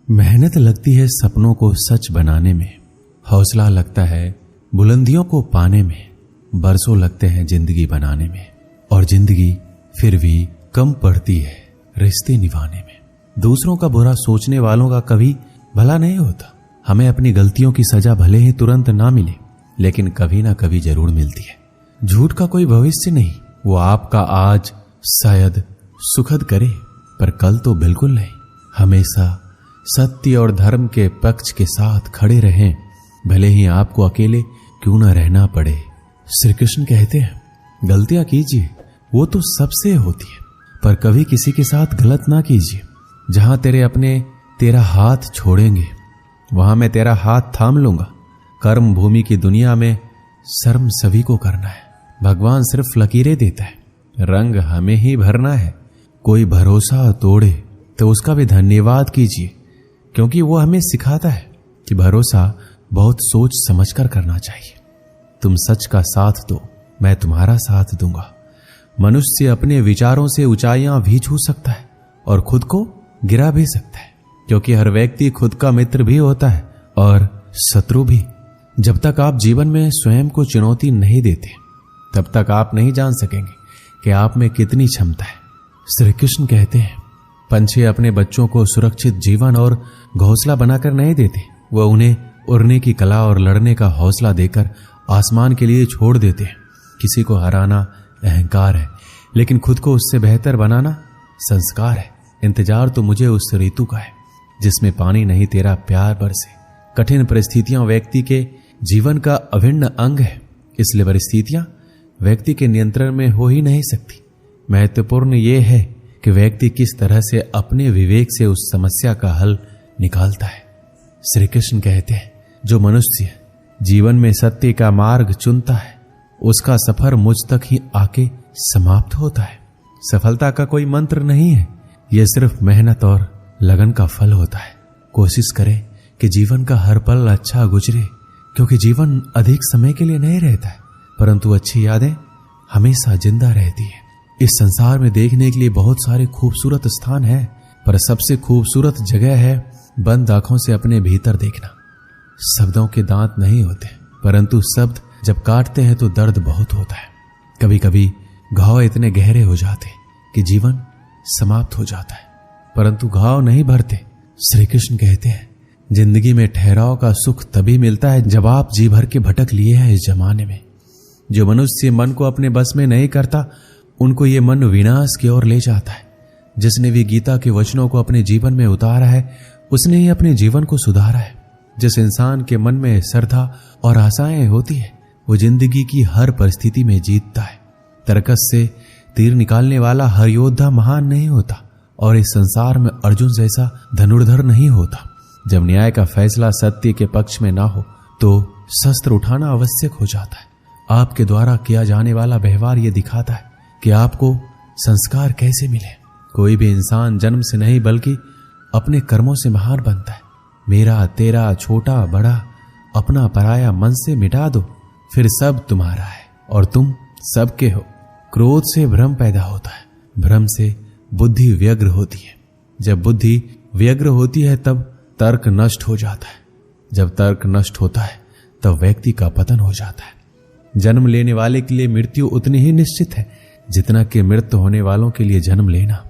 मेहनत लगती है सपनों को सच बनाने में, हौसला लगता है बुलंदियों को पाने में, बरसों लगते हैं जिंदगी बनाने में, और जिंदगी फिर भी कम पड़ती है रिश्ते निभाने में। दूसरों का बुरा सोचने वालों का कभी भला नहीं होता। हमें अपनी गलतियों की सजा भले ही तुरंत ना मिले, लेकिन कभी ना कभी जरूर मिलती है। झूठ का कोई भविष्य नहीं, वो आपका आज शायद सुखद करे, पर कल तो बिल्कुल नहीं। हमेशा सत्य और धर्म के पक्ष के साथ खड़े रहें, भले ही आपको अकेले क्यों ना रहना पड़े। श्री कृष्ण कहते हैं गलतियां कीजिए, वो तो सबसे होती है, पर कभी किसी के साथ गलत ना कीजिए। जहां तेरे अपने तेरा हाथ छोड़ेंगे, वहां मैं तेरा हाथ थाम लूंगा। कर्म भूमि की दुनिया में शर्म सभी को करना है। भगवान सिर्फ लकीरें देता है, रंग हमें ही भरना है। कोई भरोसा तोड़े तो उसका भी धन्यवाद कीजिए, क्योंकि वो हमें सिखाता है कि भरोसा बहुत सोच समझकर करना चाहिए। तुम सच का साथ दो, मैं तुम्हारा साथ दूंगा। मनुष्य अपने विचारों से ऊंचाइयां भी छू सकता है और खुद को गिरा भी सकता है, क्योंकि हर व्यक्ति खुद का मित्र भी होता है और शत्रु भी। जब तक आप जीवन में स्वयं को चुनौती नहीं देते, तब तक आप नहीं जान सकेंगे कि आप में कितनी क्षमता है। श्री कृष्ण कहते हैं पंछी अपने बच्चों को सुरक्षित जीवन और घोंसला बनाकर नहीं देते, वह उन्हें उड़ने की कला और लड़ने का हौसला देकर आसमान के लिए छोड़ देते हैं। किसी को हराना अहंकार है, लेकिन खुद को उससे बेहतर बनाना संस्कार है। इंतजार तो मुझे उस ऋतु का है जिसमें पानी नहीं तेरा प्यार बरसे। कठिन परिस्थितियां व्यक्ति के जीवन का अभिन्न अंग है, इसलिए परिस्थितियां व्यक्ति के नियंत्रण में हो ही नहीं सकती। महत्वपूर्ण यह है कि व्यक्ति किस तरह से अपने विवेक से उस समस्या का हल निकालता है। श्री कृष्ण कहते हैं जो मनुष्य जीवन में सत्य का मार्ग चुनता है, उसका सफर मुझ तक ही आके समाप्त होता है। सफलता का कोई मंत्र नहीं है, यह सिर्फ मेहनत और लगन का फल होता है। कोशिश करें कि जीवन का हर पल अच्छा गुजरे, क्योंकि जीवन अधिक समय के लिए नहीं रहता है, परंतु अच्छी यादें हमेशा जिंदा रहती है। इस संसार में देखने के लिए बहुत सारे खूबसूरत स्थान हैं, पर सबसे खूबसूरत जगह है बंद आंखों से अपने भीतर देखना। शब्दों के दांत नहीं होते, परंतु शब्द जब काटते हैं तो दर्द बहुत होता है। कभी कभी घाव इतने गहरे हो जाते कि जीवन समाप्त हो जाता है, परंतु घाव नहीं भरते। श्री कृष्ण कहते हैं जिंदगी में ठहराव का सुख तभी मिलता है जब आप जी भर के भटक लिए हैं इस जमाने में। जो मनुष्य मन को अपने बस में नहीं करता, उनको ये मन विनाश की ओर ले जाता है। जिसने भी गीता के वचनों को अपने जीवन में उतारा है, उसने ही अपने जीवन को सुधारा है। जिस इंसान के मन में श्रद्धा और आशाएं होती है, वो जिंदगी की हर परिस्थिति में जीतता है। तरकस से तीर निकालने वाला हर योद्धा महान नहीं होता, और इस संसार में अर्जुन जैसा धनुर्धर नहीं होता। जब न्याय का फैसला सत्य के पक्ष में ना हो, तो शस्त्र उठाना आवश्यक हो जाता है। आपके द्वारा किया जाने वाला व्यवहार ये दिखाता है कि आपको संस्कार कैसे मिले। कोई भी इंसान जन्म से नहीं बल्कि अपने कर्मों से महान बनता है। मेरा तेरा छोटा बड़ा अपना पराया मन से मिटा दो, फिर सब तुम्हारा है और तुम सबके हो। क्रोध से भ्रम पैदा होता है, भ्रम से बुद्धि व्यग्र होती है। जब बुद्धि व्यग्र होती है तब तर्क नष्ट हो जाता है। जब तर्क नष्ट होता है तब व्यक्ति का पतन हो जाता है। जन्म लेने वाले के लिए मृत्यु उतनी ही निश्चित है जितना कि मृत्यु होने वालों के लिए जन्म लेना।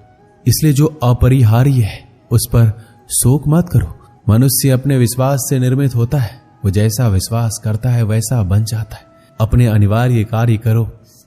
इसलिए जो अपरिहार्य है उस पर शोक मत करो। मनुष्य अपने विश्वास से निर्मित होता है, वो जैसा विश्वास करता है वैसा बन जाता है। अपने अनिवार्य कार्य करो,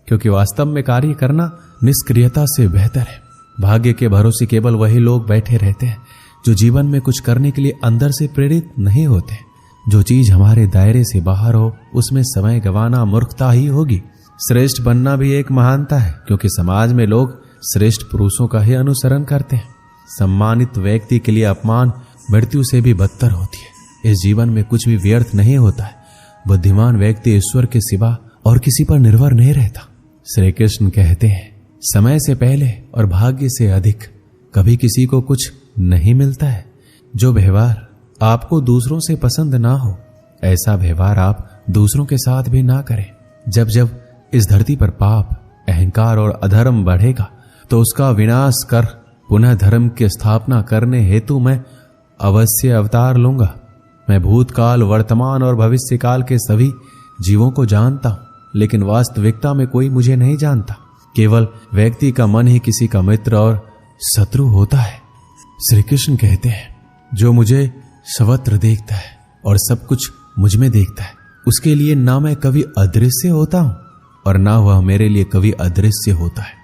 क्योंकि वास्तव में कार्य करना निष्क्रियता से बेहतर है। भाग्य के भरोसे केवल वही लोग बैठे रहते हैं जो जीवन में कुछ करने के लिए अंदर से प्रेरित नहीं होते। जो चीज हमारे दायरे से बाहर हो, उसमें समय गंवाना मूर्खता ही होगी। श्रेष्ठ बनना भी एक महानता है, क्योंकि समाज में लोग श्रेष्ठ पुरुषों का ही अनुसरण करते हैं। सम्मानित व्यक्ति के लिए अपमान मृत्यु से भी बदतर होती है। इस जीवन में कुछ भी व्यर्थ नहीं होता है। बुद्धिमान व्यक्ति ईश्वर के सिवा और किसी पर निर्भर नहीं रहता। श्री कृष्ण कहते हैं समय से पहले और भाग्य से अधिक कभी किसी को कुछ नहीं मिलता है। जो व्यवहार आपको दूसरों से पसंद ना हो, ऐसा व्यवहार आप दूसरों के साथ भी ना करें। जब जब इस धरती पर पाप, अहंकार और अधर्म बढ़ेगा, तो उसका विनाश कर पुनः धर्म की स्थापना करने हेतु मैं अवश्य अवतार लूंगा। मैं भूतकाल, वर्तमान और भविष्यकाल के सभी जीवों को जानता हूं, लेकिन वास्तविकता में कोई मुझे नहीं जानता। केवल व्यक्ति का मन ही किसी का मित्र और शत्रु होता है। श्री कृष्ण कहते हैं, जो मुझे सर्वत्र देखता है और सब कुछ मुझ में देखता है, उसके लिए ना मैं कभी अदृश्य होता हूं और ना वह मेरे लिए कभी अदृश्य होता है।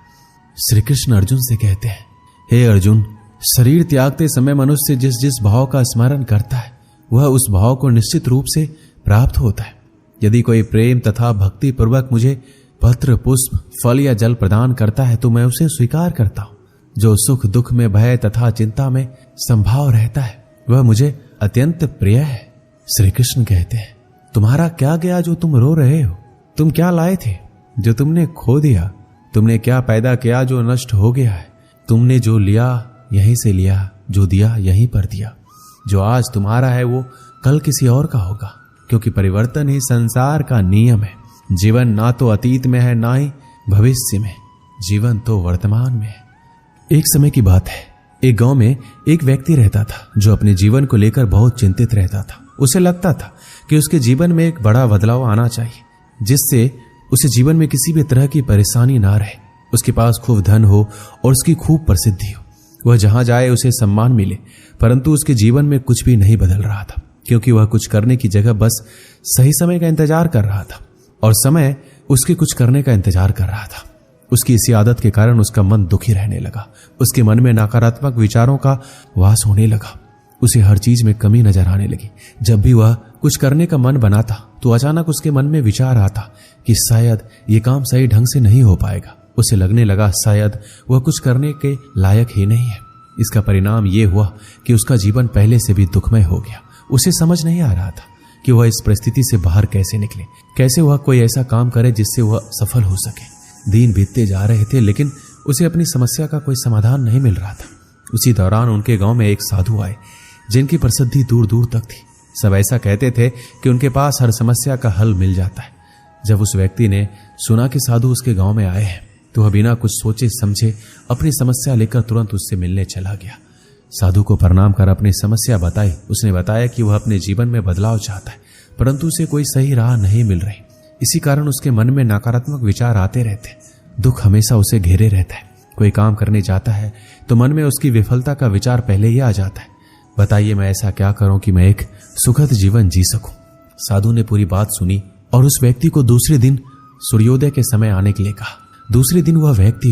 श्री कृष्ण अर्जुन से कहते हैं, हे अर्जुन, शरीर त्यागते समय मनुष्य जिस जिस भाव का स्मरण करता है वह उस भाव को निश्चित रूप से प्राप्त होता है। यदि कोई प्रेम तथा भक्ति पूर्वक मुझे पत्र, पुष्प, फल या जल प्रदान करता है तो मैं उसे स्वीकार करता हूं। जो सुख दुख में, भय तथा चिंता में संभाव रहता है वह मुझे अत्यंत प्रिय है। श्री कृष्ण कहते हैं, तुम्हारा क्या गया जो तुम रो रहे हो? तुम क्या लाए थे जो तुमने खो दिया? तुमने क्या पैदा किया जो नष्ट हो गया है? तुमने जो लिया यहीं से लिया, जो दिया यहीं पर दिया। जो आज तुम्हारा है वो कल किसी और का होगा, क्योंकि परिवर्तन ही संसार का नियम है। जीवन ना तो अतीत में है ना ही भविष्य में, जीवन तो वर्तमान में है। एक समय की बात है, एक गांव में एक व्यक्ति रहता था जो अपने जीवन को लेकर बहुत चिंतित रहता था। उसे लगता था कि उसके जीवन में एक बड़ा बदलाव आना चाहिए, जिससे उसे जीवन में किसी भी तरह की परेशानी ना रहे। उसके पास खूब धन हो और उसकी खूब प्रसिद्धि हो, वह जहां जाए उसे सम्मान मिले। परंतु उसके जीवन में कुछ भी नहीं बदल रहा था, क्योंकि वह कुछ करने की जगह बस सही समय का इंतजार कर रहा था और समय उसके कुछ करने का इंतजार कर रहा था। उसकी इसी आदत के कारण उसका मन दुखी रहने लगा। उसके मन में नकारात्मक विचारों का वास होने लगा। उसे हर चीज में कमी नजर आने लगी। जब भी वह कुछ करने का मन बनाता तो अचानक उसके मन में विचार आता कि शायद ये काम सही ढंग से नहीं हो पाएगा। उसे लगने लगा शायद वह कुछ करने के लायक ही नहीं है। इसका परिणाम ये हुआ कि उसका जीवन पहले से भी दुखमय हो गया। उसे समझ नहीं आ रहा था कि वह इस परिस्थिति से बाहर कैसे निकले, कैसे वह कोई ऐसा काम करे जिससे वह सफल हो सके। दिन बीतते जा रहे थे, लेकिन उसे अपनी समस्या का कोई समाधान नहीं मिल रहा था। उसी दौरान उनके गांव में एक साधु आए, जिनकी प्रसिद्धि दूर दूर तक थी। सब ऐसा कहते थे कि उनके पास हर समस्या का हल मिल जाता है। जब उस व्यक्ति ने सुना कि साधु उसके गांव में आए हैं तो वह बिना कुछ सोचे समझे अपनी समस्या लेकर तुरंत उससे मिलने चला गया। साधु को प्रणाम कर अपनी समस्या बताई। उसने बताया कि वह अपने जीवन में बदलाव चाहता है, परंतु उसे कोई सही राह नहीं मिल रही। इसी कारण उसके मन में नकारात्मक विचार आते रहते। दुख हमेशा उसे घेरे रहता है। कोई काम करने जाता है तो मन में उसकी विफलता का विचार पहले ही आ जाता है। बताइए, मैं ऐसा क्या करूं कि मैं एक सुखद जीवन जी सकूं? साधु ने पूरी बात सुनी और उस व्यक्ति को दूसरे दिन सूर्योदय के समय आने के लिए कहा। दूसरे दिन वह व्यक्ति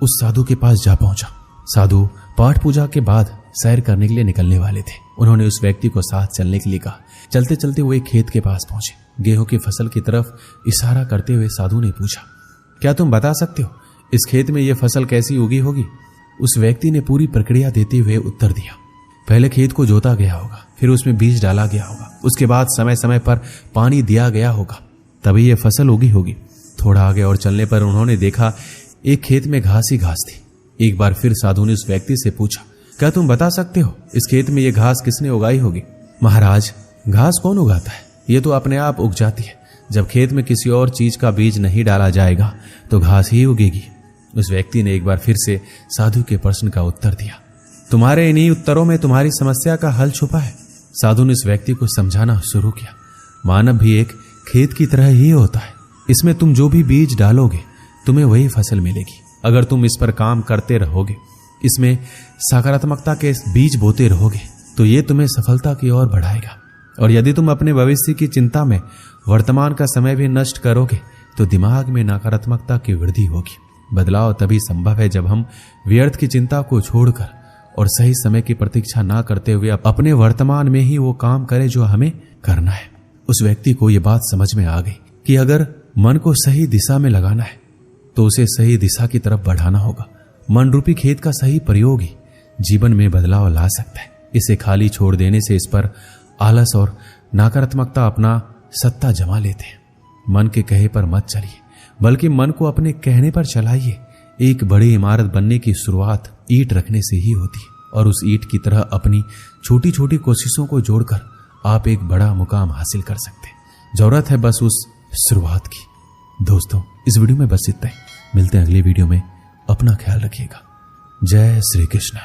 उस साधु के पास जा पहुंचा। साधु पाठ पूजा के बाद सैर करने के लिए निकलने वाले थे। उन्होंने उस व्यक्ति को साथ चलने के लिए कहा। चलते चलते वो एक खेत के पास पहुंचे। गेहूं की फसल की तरफ इशारा करते हुए साधु ने पूछा, क्या तुम बता सकते हो इस खेत में यह फसल कैसी उगी होगी? उस व्यक्ति ने पूरी प्रक्रिया देते हुए उत्तर दिया, पहले खेत को जोता गया होगा, फिर उसमें बीज डाला गया होगा, उसके बाद समय समय पर पानी दिया गया होगा, तभी यह फसल उगी होगी। थोड़ा आगे और चलने पर उन्होंने देखा एक खेत में घास ही घास थी। एक बार फिर साधु ने उस व्यक्ति से पूछा, क्या तुम बता सकते हो इस खेत में यह घास किसने उगाई होगी? महाराज, घास कौन उगाता है? ये तो अपने आप उग जाती है। जब खेत में किसी और चीज का बीज नहीं डाला जाएगा तो घास ही उगेगी। उस व्यक्ति ने एक बार फिर से साधु के प्रश्न का उत्तर दिया। तुम्हारे इन्हीं उत्तरों में तुम्हारी समस्या का हल छुपा है। साधु ने उस व्यक्ति को समझाना शुरू किया। मानव भी एक खेत की तरह ही होता है। इसमें तुम जो भी बीज डालोगे तुम्हें वही फसल मिलेगी। अगर तुम इस पर काम करते रहोगे, इसमें सकारात्मकता के बीज बोते रहोगे, तो ये तुम्हें सफलता की ओर बढ़ाएगा। और यदि तुम अपने भविष्य की चिंता में वर्तमान का समय भी नष्ट करोगे तो दिमाग में नकारात्मकता की वृद्धि होगी। बदलाव तभी संभव है जब हम व्यर्थ की चिंता को छोड़कर और सही समय की प्रतीक्षा ना करते हुए अपने वर्तमान में ही वो काम करें जो हमें करना है। उस व्यक्ति को ये बात समझ में आ गई कि अगर मन को सही दिशा में लगाना है तो उसे सही दिशा की तरफ बढ़ाना होगा। मन रूपी खेत का सही प्रयोग ही जीवन में बदलाव ला सकता है। इसे खाली छोड़ देने से इस पर आलस और नकारात्मकता अपना सत्ता जमा लेते हैं। मन के कहे पर मत चलिए, बल्कि मन को अपने कहने पर चलाइए। एक बड़ी इमारत बनने की शुरुआत ईंट रखने से ही होती है, और उस ईंट की तरह अपनी छोटी छोटी कोशिशों को जोड़कर आप एक बड़ा मुकाम हासिल कर सकते हैं। जरूरत है बस उस शुरुआत की। दोस्तों, इस वीडियो में बस इतना ही। मिलते हैं अगली वीडियो में। अपना ख्याल रखिएगा। जय श्री कृष्ण।